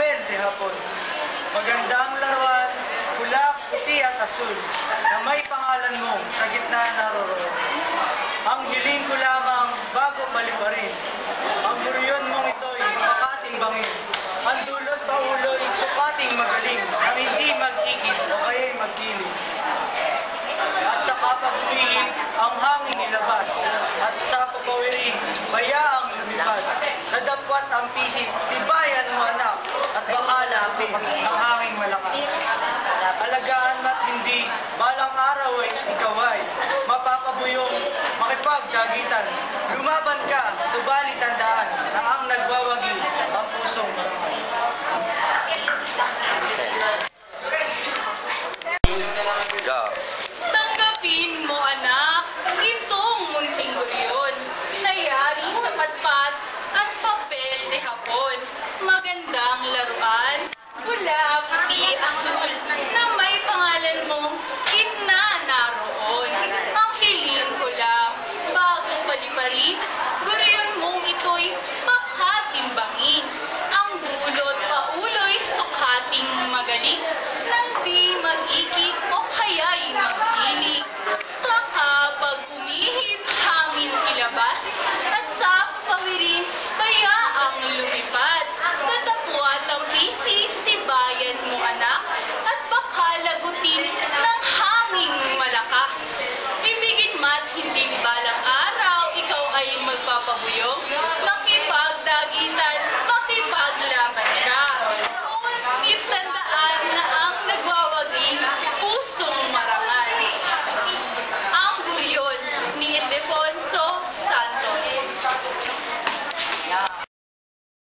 papel de hapon. Magandang laruan, pula, puti at asul, na may pangalan mo sa gitna naroroon. Ang hiling ko lamang bago balibarin, ang buryon mong ito'y makatimbangin. Ang dulot pa ulo'y sukating magaling, ang hindi mag-ikit o kaya'y magkiling. At sa kapag-umihip, ang hangin nilabas, at sa papawiring, bayaang lumipad. Nadapwat ang pisit, tibayan mo anak, at baka natin ang hangin malakas. Alagaan at hindi, balang araw ay ikaw ay mapapabuyong, makipagdagitan. Lumaban ka, subalit tandaan na ang nagwawagi ang pusong maramay. Tanggapin mo anak, itong munting guryon, nayari sa patpat at papel de hapon. Magandang laruan, pula, puti, asul, na may pangalan mong gitna naroon. Ang hiling ko lang, bago palipari, guryon mong ito'y makatimbangin. Ang dulot pa ulo'y sukating magaling, nang di mag-ikit o kaya'y mag-inig. Sa kapag umihip, hangin ilabas, at sa pawirin, bayaang lumipad. Sa tapuat ang pisit, tibayan mo anak, at baka lagutin ng hanging malakas. Ibigin mat hindi balang araw, ikaw ay magpapabuyog, makipagdagitan, makipaglaban ka. Ngunit tandaan na ang nagwawagi, pusong marangal. Ang guryon ni Ildefonso